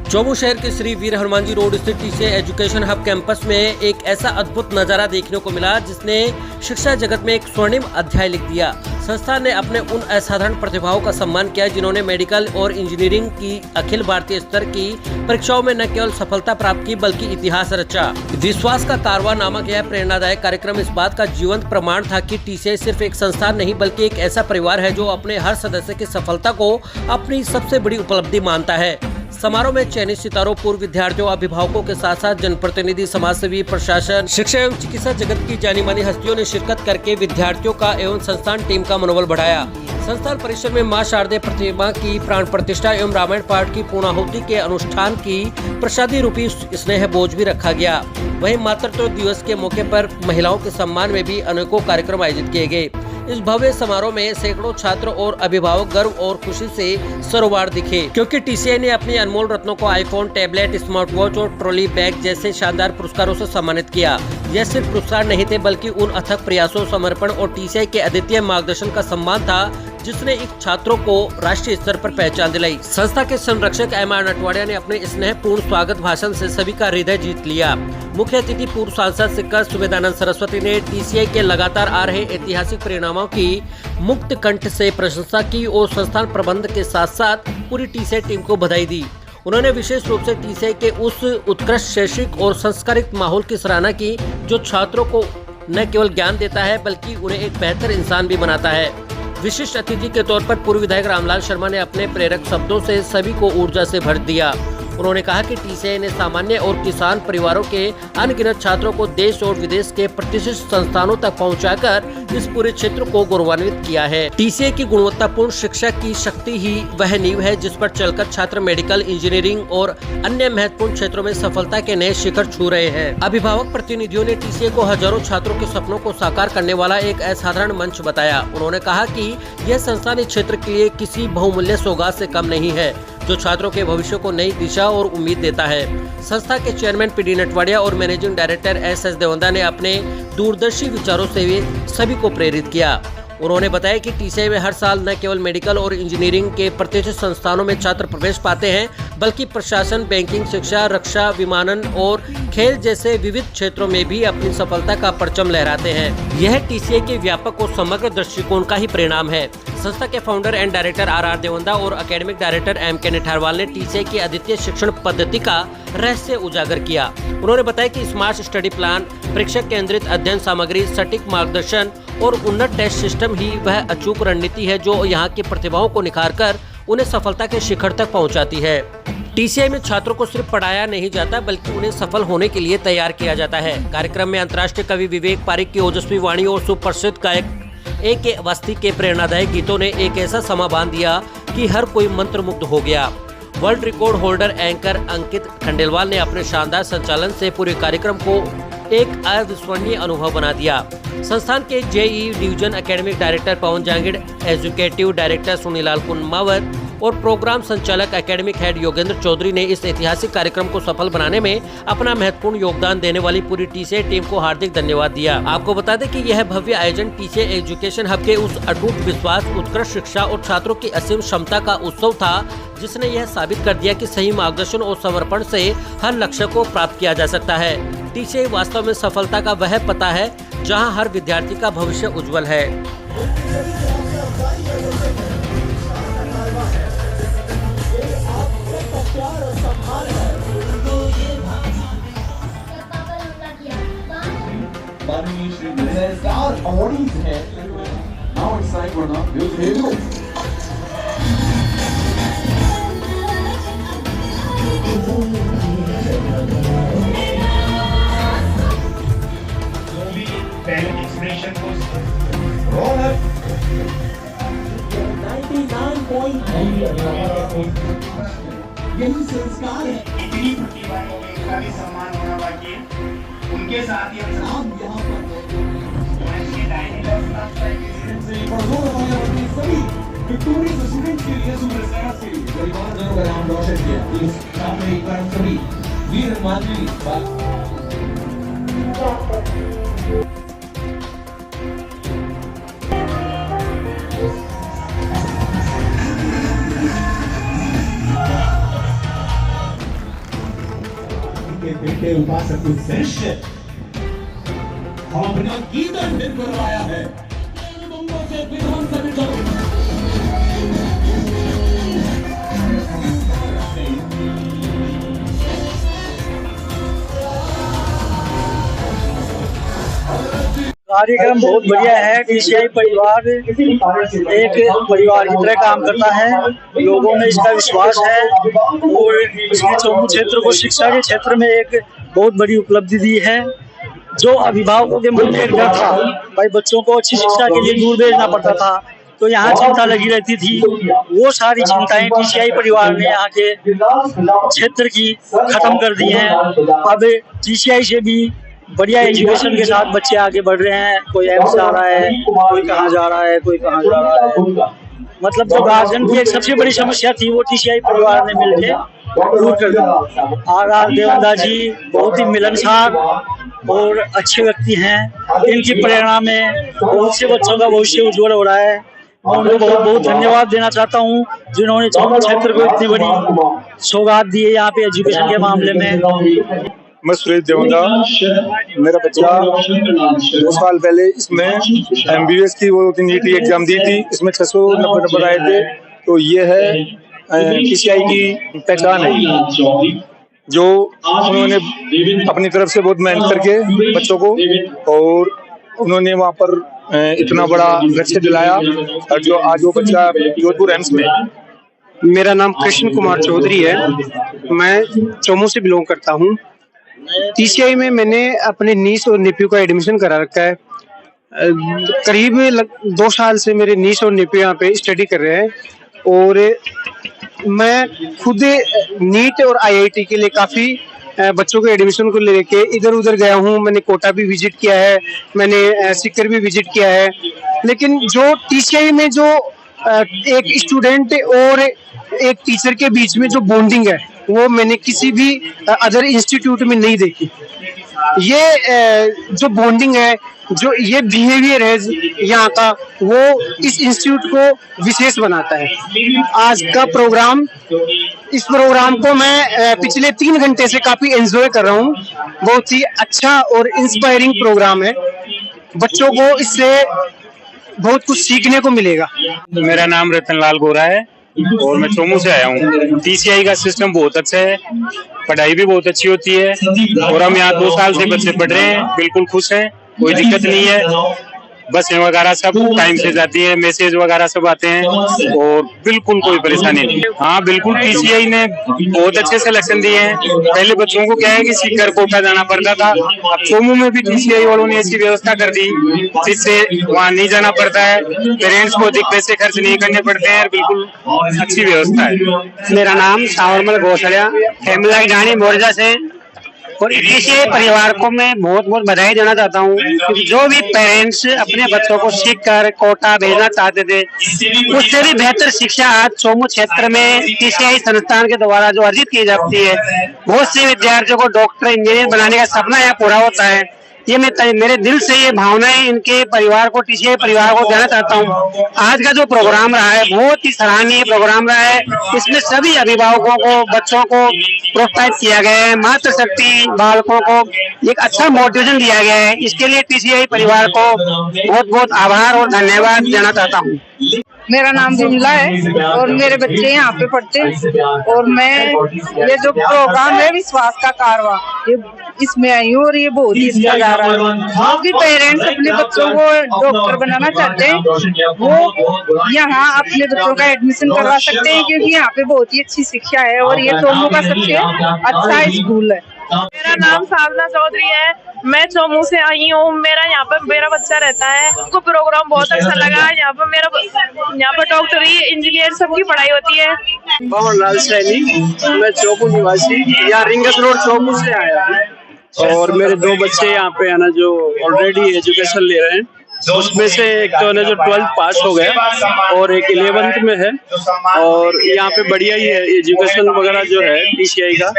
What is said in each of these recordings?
चौमू शहर के श्री वीर हनुमान जी रोड स्थित टीसीए एजुकेशन हब कैंपस में एक ऐसा अद्भुत नजारा देखने को मिला जिसने शिक्षा जगत में एक स्वर्णिम अध्याय लिख दिया। संस्था ने अपने उन असाधारण प्रतिभाओं का सम्मान किया जिन्होंने मेडिकल और इंजीनियरिंग की अखिल भारतीय स्तर की परीक्षाओं में न केवल सफलता प्राप्त की बल्कि इतिहास रचा। विश्वास का कारवां नामक यह प्रेरणादायक कार्यक्रम इस बात का जीवंत प्रमाण था कि टीसीए सिर्फ एक संस्थान नहीं बल्कि एक ऐसा परिवार है जो अपने हर सदस्य की सफलता को अपनी सबसे बड़ी उपलब्धि मानता है। समारोह में चयनित सितारों, पूर्व विद्यार्थियों, अभिभावकों के साथ साथ जनप्रतिनिधि, समाजसेवी, प्रशासन, शिक्षा एवं चिकित्सा जगत की जानी मानी हस्तियों ने शिरकत करके विद्यार्थियों का एवं संस्थान टीम का मनोबल बढ़ाया। संस्थान परिसर में मां शारदे प्रतिमा की प्राण प्रतिष्ठा एवं रामायण पाठ की पूर्णाहुति के अनुष्ठान की प्रसादी रूपी स्नेह भोज भी रखा गया। वहीं मातृत्व दिवस के मौके पर महिलाओं के सम्मान में भी अनेकों कार्यक्रम आयोजित किए गए। इस भव्य समारोह में सैकड़ों छात्र और अभिभावक गर्व और खुशी से सरोवर दिखे, क्योंकि टीसीए ने अपनी अनमोल रत्नों को आईफोन, टैबलेट, स्मार्ट वॉच और ट्रॉली बैग जैसे शानदार पुरस्कारों से सम्मानित किया। यह सिर्फ पुरस्कार नहीं थे बल्कि उन अथक प्रयासों, समर्पण और टीसीए के अद्वितीय मार्गदर्शन का सम्मान था जिसने इन छात्रों को राष्ट्रीय स्तर पर पहचान दिलाई। संस्था के संरक्षक एमआर नटवाड़िया ने अपने स्नेहपूर्ण स्वागत भाषण से सभी का हृदय जीत लिया। मुख्य अतिथि पूर्व सांसद सिक्का सुवेदानंद सरस्वती ने टीसीए के लगातार आ रहे ऐतिहासिक परिणामों की मुक्त कंठ से प्रशंसा की और संस्थान प्रबंध के साथ साथ पूरी टीसीए टीम को बधाई दी। उन्होंने विशेष रूप से टीसीए के उस उत्कृष्ट शैक्षिक और संस्कारित माहौल की सराहना की जो छात्रों को न केवल ज्ञान देता है बल्कि उन्हें एक बेहतर इंसान भी बनाता है। विशिष्ट अतिथि के तौर पर पूर्व विधायक रामलाल शर्मा ने अपने प्रेरक शब्दों से सभी को ऊर्जा से भर दिया। उन्होंने कहा कि टीसीए ने सामान्य और किसान परिवारों के अनगिनत छात्रों को देश और विदेश के प्रतिष्ठित संस्थानों तक पहुंचाकर इस पूरे क्षेत्र को गौरवान्वित किया है। टीसीए की गुणवत्तापूर्ण शिक्षा की शक्ति ही वह नींव है जिस पर चलकर छात्र मेडिकल, इंजीनियरिंग और अन्य महत्वपूर्ण क्षेत्रों में सफलता के नए शिखर छू रहे हैं। अभिभावक प्रतिनिधियों ने टीसीए को हजारों छात्रों के सपनों को साकार करने वाला एक असाधारण मंच बताया। उन्होंने कहा कि यह संस्थान इस क्षेत्र के लिए किसी बहुमूल्य सौगात से कम नहीं है जो छात्रों के भविष्य को नई दिशा और उम्मीद देता है। संस्था के चेयरमैन पीडी नटवाड़िया और मैनेजिंग डायरेक्टर एस देवंदा ने अपने दूरदर्शी विचारों से सभी को प्रेरित किया। उन्होंने बताया कि टीसीए में हर साल न केवल मेडिकल और इंजीनियरिंग के प्रतिष्ठित संस्थानों में छात्र प्रवेश पाते हैं बल्कि प्रशासन, बैंकिंग, शिक्षा, रक्षा, विमानन और खेल जैसे विविध क्षेत्रों में भी अपनी सफलता का परचम लहराते हैं। यह टीसीए के व्यापक और समग्र दृष्टिकोण का ही परिणाम है। संस्था के founder and director R Devanda और एकेडमिक डायरेक्टर एम.के. निठारवाल ने टीसीए की अद्वितीय शिक्षण पद्धति का रहस्य उजागर किया। उन्होंने बताया कि स्मार्ट स्टडी प्लान, परीक्षा केंद्रित अध्ययन सामग्री, सटीक मार्गदर्शन और उन्नत टेस्ट सिस्टम ही वह अचूक रणनीति है जो यहाँ की प्रतिभाओं को निखारकर उन्हें सफलता के शिखर तक पहुँचाती है। टीसीए में छात्रों को सिर्फ पढ़ाया नहीं जाता बल्कि उन्हें सफल होने के लिए तैयार किया जाता है। कार्यक्रम में अंतर्राष्ट्रीय कवि विवेक पारिक की ओजस्वी वाणी और सुप्रसिद्ध गायक ए.के. अवस्थी के प्रेरणादायक गीतों ने एक ऐसा समा बांध दिया कि हर कोई मंत्रमुग्ध हो गया। वर्ल्ड रिकॉर्ड होल्डर एंकर अंकित खंडेलवाल ने अपने शानदार संचालन से पूरे कार्यक्रम को एक अविस्मरणीय अनुभव बना दिया। संस्थान के जेई डिवीजन एकेडमिक डायरेक्टर पवन जांगिड़, एजुकेटिव डायरेक्टर सुनीलाल कुमावत और प्रोग्राम संचालक एकेडमिक हेड योगेंद्र चौधरी ने इस ऐतिहासिक कार्यक्रम को सफल बनाने में अपना महत्वपूर्ण योगदान देने वाली पूरी टीसीए टीम को हार्दिक धन्यवाद दिया। आपको बता दें कि यह भव्य आयोजन टीसीए एजुकेशन हब के उस अटूट विश्वास, उत्कृष्ट शिक्षा और छात्रों की असीम क्षमता का उत्सव था जिसने यह साबित कर दिया कि सही मार्गदर्शन और समर्पण से हर लक्ष्य को प्राप्त किया जा सकता है। टीसीए वास्तव में सफलता का वह पता है जहां हर विद्यार्थी का भविष्य उज्जवल है। यही संस्कार है। इतनी प्रतिभाओं में उनका भी सम्मान होना बाकी है। उनके साथ ही हम यहाँ पर सभी विक्टोरियस स्टूडेंट्स के लिए सुपरस्टार से परिवारजनों का नाम रोशन किया। इस काम में एक बार हम सभी वीर हनुमान जी के बेटे उपासक दृश्य हम अपने कीर्तन फिर करवाया है से विधानसभा कार्यक्रम बहुत बढ़िया है। टीसीआई परिवार एक परिवार की तरह काम करता है, लोगों में इसका विश्वास है और इसने चौमू क्षेत्र को शिक्षा के क्षेत्र में एक बहुत बड़ी उपलब्धि दी है। जो अभिभावकों के मन में एक डर था, भाई बच्चों को अच्छी शिक्षा के लिए दूर भेजना पड़ता था, तो यहाँ चिंता लगी रहती थी, वो सारी चिंताएं टीसीआई परिवार ने यहाँ के क्षेत्र की खत्म कर दी हैं। अब टीसीआई से भी बढ़िया एजुकेशन के साथ बच्चे आगे बढ़ रहे हैं। कोई एम्स जा रहा है, कोई कहाँ जा रहा है, कोई कहाँ जा रहा है। मतलब जो गार्जियन की एक सबसे बड़ी समस्या थी वो टीसीआई परिवार ने मिलकर दूर कर दी। आर देवंदा जी बहुत ही मिलनसार और अच्छे व्यक्ति हैं। इनकी प्रेरणा में बहुत से बच्चों का भविष्य उज्जवल हो रहा है। मैं उनको बहुत बहुत धन्यवाद देना चाहता हूँ जिन्होंने चौमू क्षेत्र को इतनी बड़ी सौगात दी है यहाँ पे एजुकेशन के मामले में। मैं सुरेश देवंदा, मेरा बच्चा 2 साल पहले इसमें एमबीबीएस की वो नीट एग्जाम दी थी, इसमें 690 नंबर आए थे। तो ये है टीसीआई की पहचान है, जो उन्होंने अपनी तरफ से बहुत मेहनत करके बच्चों को, और उन्होंने वहाँ पर इतना बड़ा लक्ष्य दिलाया, और जो आज वो बच्चा जोधपुर एम्स में। मेरा नाम कृष्ण कुमार चौधरी है, मैं चौमू से बिलोंग करता हूँ। टीसीआई में मैंने अपने नीस और नेफ्यू का एडमिशन करा रखा है। करीब 2 साल से मेरे नीस और नेफ्यू यहाँ पे स्टडी कर रहे हैं, और मैं खुद नीट और आईआईटी के लिए काफ़ी बच्चों के एडमिशन को लेके इधर उधर गया हूँ। मैंने कोटा भी विजिट किया है, मैंने सीकर भी विजिट किया है। लेकिन जो टीसीआई में जो एक स्टूडेंट और एक टीचर के बीच में जो बॉन्डिंग है वो मैंने किसी भी अदर इंस्टीट्यूट में नहीं देखी। ये जो बॉन्डिंग है, जो ये बिहेवियर है यहाँ का, वो इस इंस्टीट्यूट को विशेष बनाता है। आज का प्रोग्राम, इस प्रोग्राम को मैं पिछले 3 घंटे से काफी एंजॉय कर रहा हूँ। बहुत ही अच्छा और इंस्पायरिंग प्रोग्राम है, बच्चों को इससे बहुत कुछ सीखने को मिलेगा। मेरा नाम रतनलाल गोरा है और मैं चौमू से आया हूँ। टीसीआई का सिस्टम बहुत अच्छा है, पढ़ाई भी बहुत अच्छी होती है, और हम यहाँ 2 साल से बच्चे पढ़ रहे हैं, बिल्कुल खुश हैं, कोई दिक्कत नहीं है। बसें वगैरह सब टाइम से जाती है, मैसेज वगैरह सब आते हैं, और बिल्कुल कोई परेशानी नहीं। हाँ बिल्कुल, टीसीआई ने बहुत अच्छे सिलेक्शन दिए हैं। पहले बच्चों को क्या है कि सीकर कोटा जाना पड़ता था, अब चौमू में भी टीसीआई वालों ने ऐसी व्यवस्था कर दी जिससे वहाँ नहीं जाना पड़ता है, पेरेंट्स को अधिक पैसे खर्च नहीं करने पड़ते हैं, बिल्कुल अच्छी व्यवस्था है। मेरा नाम सावरमल घोषल्या, फैमिली डाणी मोरजा से, और टीसीआई परिवार को मैं बहुत बहुत बधाई देना चाहता हूँ, क्योंकि जो भी पेरेंट्स अपने बच्चों को सीख कर कोटा भेजना चाहते थे, उससे भी बेहतर शिक्षा आज चौमू क्षेत्र में टीसीआई संस्थान के द्वारा जो अर्जित की जाती है। बहुत से विद्यार्थियों को डॉक्टर, इंजीनियर बनाने का सपना यहाँ पूरा होता है। ये मैं मेरे दिल से ये भावनाएं इनके परिवार को, टीसीआई परिवार को देना चाहता हूँ। आज का जो प्रोग्राम रहा है बहुत ही सराहनीय प्रोग्राम रहा है। इसमें सभी अभिभावकों को, बच्चों को प्रोत्साहित किया गया है, मातृशक्ति बालकों को एक अच्छा मोटिवेशन दिया गया है। इसके लिए टीसीआई परिवार को बहुत बहुत आभार और धन्यवाद देना चाहता हूँ। मेरा नाम विमला है और मेरे बच्चे यहाँ पे पढ़ते हैं, और मैं ये जो प्रोग्राम है विश्वास का कारवा, ये इसमें आई हूँ, और ये बहुत ही अच्छा जा रहा है। क्योंकि पेरेंट्स अपने बच्चों को डॉक्टर बनाना चाहते हैं, वो यहाँ अपने बच्चों का एडमिशन करवा सकते हैं, क्योंकि यहाँ पे बहुत ही अच्छी शिक्षा है और ये चौमू का सबसे अच्छा स्कूल है। मेरा नाम साधना चौधरी है, मैं चौमू से आई हूँ। मेरा यहाँ पर मेरा बच्चा रहता है, उसको प्रोग्राम बहुत अच्छा लगा। यहाँ पर डॉक्टरी, इंजीनियर सबकी पढ़ाई होती है। पवन लाल सैनी, मैं चौमू निवासी, यहाँ रिंगस रोड चौमू से आया हूँ, और मेरे 2 बच्चे यहाँ पे है ना जो ऑलरेडी एजुकेशन ले रहे हैं। उसमें से एक तो ना जो 12th पास हो गया और एक 11th में है, और यहाँ पे बढ़िया ही है एजुकेशन वगैरह जो है टीसीआई का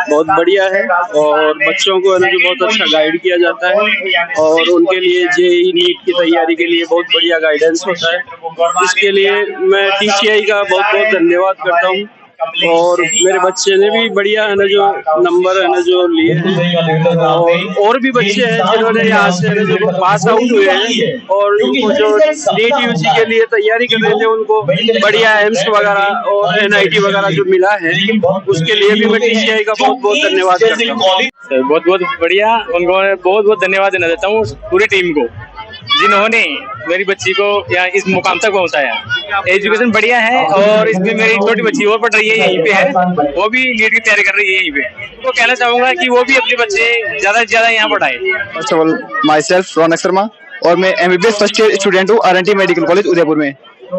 बहुत बढ़िया है, और बच्चों को है ना जो बहुत अच्छा गाइड किया जाता है, और उनके लिए जेईई नीट की तैयारी के लिए बहुत बढ़िया गाइडेंस होता है। इसके लिए मैं टीसीआई का बहुत बहुत धन्यवाद करता हूँ। और मेरे बच्चे ने भी बढ़िया है ना जो नंबर है ना जो लिए हैं, और भी बच्चे हैं जिन्होंने यहाँ से है ना जो पास आउट हुए हैं और उनको जो नीट यूजी के लिए तैयारी कर रहे थे उनको बढ़िया एम्स वगैरह और NIT वगैरह जो मिला है उसके लिए भी मैं TCI का बहुत बहुत धन्यवाद करता हूँ। बहुत बहुत बढ़िया, उनको बहुत बहुत धन्यवाद देना चाहता हूँ पूरी टीम को जिन्होंने मेरी बच्ची को यहाँ इस मुकाम तक पहुँचाया। एजुकेशन बढ़िया है और इसमें मेरी छोटी बच्ची और पढ़ रही है, यहीं पे है, वो भी नीट की तैयारी कर रही है यहीं पे। तो कहना चाहूंगा कि वो भी अपने बच्चे ज्यादा से ज्यादा यहाँ पढ़ाए। First of all myself Raunak Sharma और मैं MBBS फर्स्ट ईयर स्टूडेंट हूँ RNT मेडिकल कॉलेज उदयपुर में।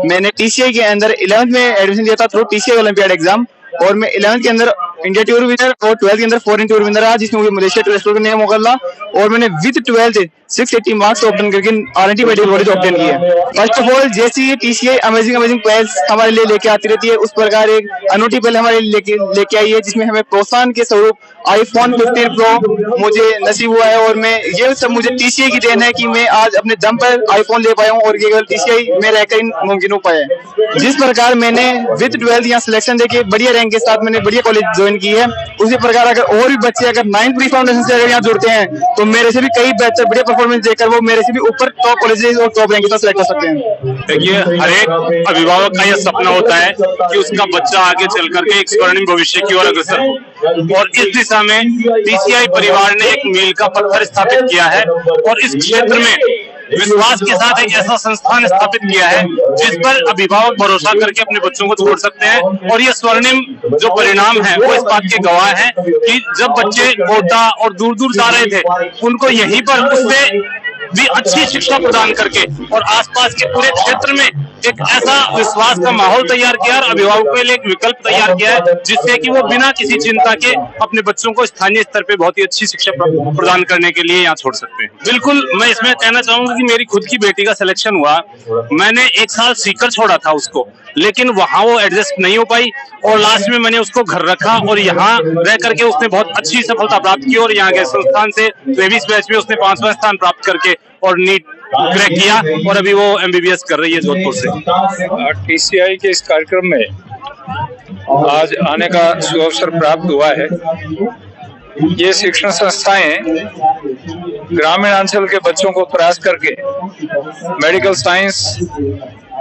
मैंने TCI के अंदर 11th में एडमिशन लिया था थ्रू TCI ओलंपियाड एग्जाम और मैं 11th के अंदर इंडिया टूर विनर और 12th के अंदर फॉरेन टूर विनर रहा जिसमें मुझे मलेशिया टूर एक्सप्लोर करने का मौका मिला और मैंने विद 12th 680 मार्क्स ऑब्टेन करके RNT मेडिकल कॉलेज ऑब्टेन किया। फर्स्ट ऑफ ऑल जैसे ये TCI अमेजिंग पहल हमारे लिए लेके आती रहती है उस प्रकार एक अनूठी पहल हमारे लेके आई है जिसमें हमें प्रोत्साहन के स्वरूप iPhone 15 Pro मुझे नसीब हुआ है और मैं ये सब मुझे TCI की देन है कि मैं आज अपने दम पर iPhone ले पाया हूँ और ये केवल TCI में रहकर मुमकिन हो पाया है। जिस प्रकार मैंने विद 12th यहाँ सिलेक्शन देके बढ़िया रैंक के साथ मैंने बढ़िया कॉलेज ज्वाइन की है उसी प्रकार अगर और भी बच्चे अगर 9th प्री फाउंडेशन से अगर यहाँ जुड़ते हैं तो मेरे से भी कई बेहतर बढ़िया परफॉर्मेंस देकर वो मेरे से भी ऊपर टॉप कॉलेजेस और टॉप रैंक के साथ सिलेक्ट हो सकते हैं। देखिए, हर एक अभिभावक का यह सपना होता है कि उसका बच्चा आगे चल करके एक स्वर्णिम भविष्य की ओर अग्रसर हो और इस दिशा में TCI परिवार ने एक मील का पत्थर स्थापित किया है और इस क्षेत्र में विश्वास के साथ एक ऐसा संस्थान स्थापित किया है जिस पर अभिभावक भरोसा करके अपने बच्चों को छोड़ सकते हैं और ये स्वर्णिम जो परिणाम है वो इस बात के गवाह है कि जब बच्चे कोटा और दूर दूर जा रहे थे उनको यहीं पर उससे भी अच्छी शिक्षा प्रदान करके और आसपास के पूरे क्षेत्र में एक ऐसा विश्वास का माहौल तैयार किया और अभिभावकों के लिए एक विकल्प तैयार किया है जिससे कि वो बिना किसी चिंता के अपने बच्चों को स्थानीय स्तर पे बहुत ही अच्छी शिक्षा प्रदान करने के लिए यहाँ छोड़ सकते हैं। बिल्कुल, मैं इसमें कहना चाहूंगा कि मेरी खुद की बेटी का सिलेक्शन हुआ, मैंने 1 साल सीकर छोड़ा था उसको, लेकिन वहाँ वो एडजस्ट नहीं हो पाई और लास्ट में मैंने उसको घर रखा और यहाँ रह करके उसने बहुत अच्छी सफलता प्राप्त की और यहाँ के संस्थान से 23 बैच में उसने 5वां स्थान प्राप्त करके और नीट क्रैक किया और अभी वो MBBS कर रही है जोधपुर से। TCI के इस कार्यक्रम में आज आने का सुअवसर प्राप्त हुआ है। ये शिक्षण संस्थाएं ग्रामीण अंचल के बच्चों को प्रयास करके मेडिकल साइंस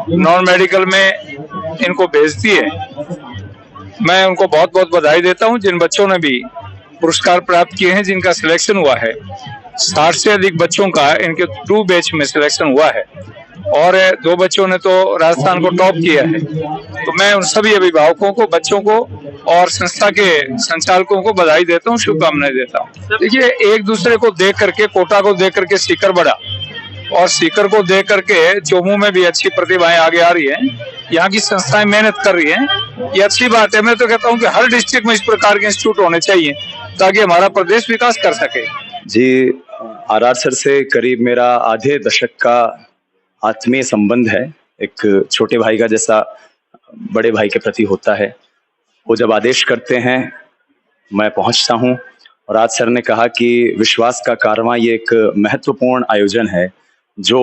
नॉन मेडिकल में इनको भेजती है। मैं उनको बहुत बहुत बधाई देता हूं जिन बच्चों ने भी पुरस्कार प्राप्त किए हैं, जिनका सिलेक्शन हुआ है। 60 से अधिक बच्चों का इनके 2 बैच में सिलेक्शन हुआ है और 2 बच्चों ने तो राजस्थान को टॉप किया है। तो मैं उन सभी अभिभावकों को, बच्चों को और संस्था के संचालकों को बधाई देता हूँ, शुभकामनाएं देता हूँ। देखिए, एक दूसरे को देख करके, कोटा को देख करके सीकर बढ़ा और सीकर को देख करके चोमू में भी अच्छी प्रतिभाएं आगे आ रही हैं। यहाँ की संस्थाएं मेहनत कर रही हैं, ये अच्छी बात है। मैं तो कहता हूँ कि हर डिस्ट्रिक्ट में इस प्रकार के इंस्टीट्यूट होने चाहिए ताकि हमारा प्रदेश विकास कर सके। जी, RR सर से करीब मेरा आधे दशक का आत्मीय संबंध है। एक छोटे भाई का जैसा बड़े भाई के प्रति होता है। वो जब आदेश करते हैं मैं पहुंचता हूं और आज सर ने कहा कि विश्वास का कारवां ये एक महत्वपूर्ण आयोजन है जो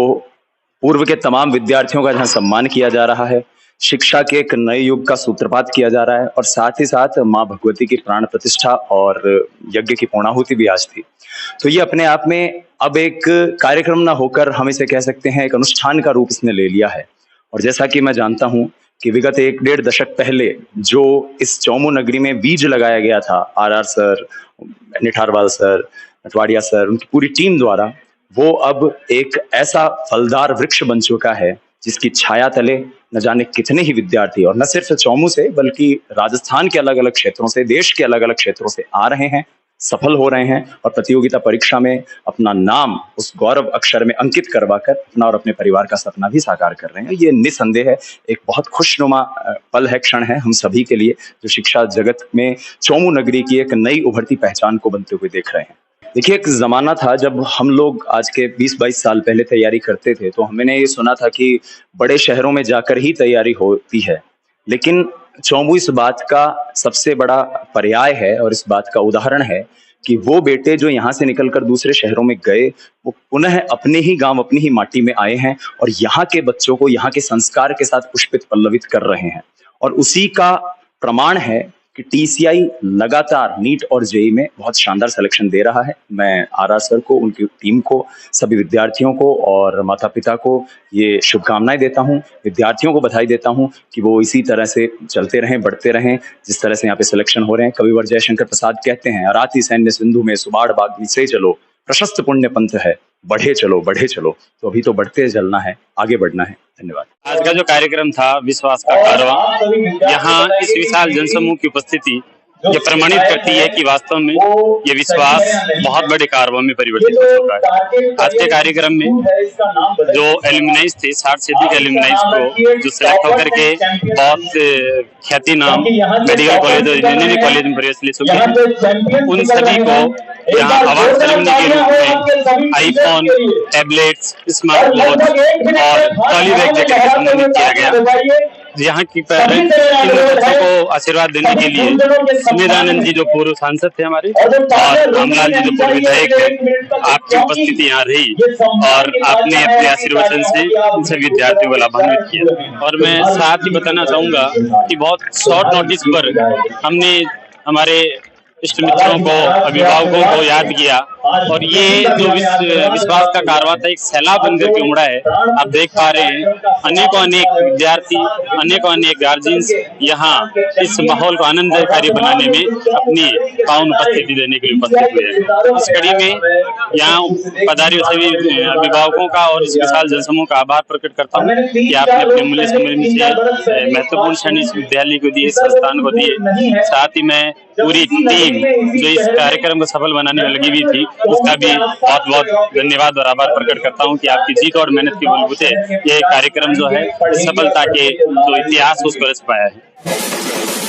पूर्व के तमाम विद्यार्थियों का जहां सम्मान किया जा रहा है, शिक्षा के एक नए युग का सूत्रपात किया जा रहा है और साथ ही साथ माँ भगवती की प्राण प्रतिष्ठा और यज्ञ की पूर्णाहुति भी आज थी। तो ये अपने आप में अब एक कार्यक्रम ना होकर हम इसे कह सकते हैं एक अनुष्ठान का रूप इसने ले लिया है। और जैसा कि मैं जानता हूं कि विगत 1-1.5 दशक पहले जो इस चौमू नगरी में बीज लगाया गया था RR sir, Nitharwal sir, Natwadia sir, उनकी पूरी टीम द्वारा, वो अब एक ऐसा फलदार वृक्ष बन चुका है जिसकी छाया तले न जाने कितने ही विद्यार्थी और न सिर्फ चौमू से बल्कि राजस्थान के अलग अलग क्षेत्रों से, देश के अलग अलग क्षेत्रों से आ रहे हैं, सफल हो रहे हैं और प्रतियोगिता परीक्षा में अपना नाम उस गौरव अक्षर में अंकित करवाकर अपना और अपने परिवार का सपना भी साकार कर रहे हैं। ये निस्संदेह है एक बहुत खुशनुमा पल है, क्षण है हम सभी के लिए, जो शिक्षा जगत में चौमू नगरी की एक नई उभरती पहचान को बनते हुए देख रहे हैं। देखिए, एक जमाना था जब हम लोग आज के 20-22 साल पहले तैयारी करते थे तो हमने ये सुना था कि बड़े शहरों में जाकर ही तैयारी होती है, लेकिन चौमू इस बात का सबसे बड़ा पर्याय है और इस बात का उदाहरण है कि वो बेटे जो यहाँ से निकलकर दूसरे शहरों में गए वो पुनः अपने ही गांव, अपनी ही माटी में आए हैं और यहाँ के बच्चों को यहाँ के संस्कार के साथ पुष्पित पल्लवित कर रहे हैं और उसी का प्रमाण है कि टीसीआई लगातार नीट और जेई में बहुत शानदार सिलेक्शन दे रहा है। मैं आरआर सर को, उनकी टीम को, सभी विद्यार्थियों को और माता पिता को ये शुभकामनाएं देता हूं। विद्यार्थियों को बधाई देता हूं कि वो इसी तरह से चलते रहें, बढ़ते रहें, जिस तरह से यहाँ पे सिलेक्शन हो रहे हैं। कविवर जयशंकर प्रसाद कहते हैं, अराती सैन्य सिंधु में सुबाड़ बागी से चलो, प्रशस्त पुण्य पंथ है, बढ़े चलो बढ़े चलो। तो अभी तो बढ़ते चलना है, आगे बढ़ना है। धन्यवाद। आज का जो कार्यक्रम था विश्वास का कारवां, यहाँ इस विशाल जनसमूह की उपस्थिति ये प्रमाणित करती है कि वास्तव में ये विश्वास बहुत बड़े कारवां में परिवर्तित हो चुका है। आज के कार्यक्रम में जो एल्यूमिनाइज थे, 60 से अधिक एल्यूमिनाइज को जो सिलेक्ट होकर के बहुत ख्याति नाम मेडिकल कॉलेज और इंजीनियरिंग कॉलेज में प्रवेश ले चुके हैं, उन सभी को यहाँ अवार्ड सेरेमनी के रूप में आईफोन, टैबलेट्स, स्मार्ट वॉच और ट्रॉली बैग जैकेट से सम्मानित किया गया। यहाँ की पेरेंट्स इन बच्चों को आशीर्वाद देने के लिए संविधानंद जी जो पूर्व सांसद थे हमारे और रामलाल जी जो पूर्व विधायक थे, आपकी उपस्थिति यहाँ रही और आपने अपने आशीर्वचन से इन सभी विद्यार्थियों को लाभान्वित किया। और मैं साथ ही बताना चाहूंगा कि बहुत शॉर्ट नोटिस पर हमने हमारे इष्ट मित्रों को, अभिभावकों को याद किया और ये जो विश्वास का कारवां था एक सैलाब बनकर के उमड़ा है। आप देख पा रहे हैं अनेकों अनेक विद्यार्थी, अनेकों अनेक गार्जियंस यहाँ इस माहौल को आनंदकारी बनाने में अपनी पावन उपस्थिति देने के लिए उपस्थित हुए हैं। इस कड़ी में यहाँ पधारे सभी अभिभावकों का और इस विशाल जनसमूह का आभार प्रकट करता हूँ कि आपने अपने मूल्य समय से महत्वपूर्ण क्षण इस विद्यालय को दिए, इस संस्थान को दिए। साथ ही मैं पूरी टीम जो इस कार्यक्रम को सफल बनाने में लगी हुई थी उसका भी बहुत बहुत धन्यवाद और आभार प्रकट करता हूं कि आपकी जीत और मेहनत के बलबूते ये कार्यक्रम जो है सफलता के जो इतिहास उसको रच पाया है।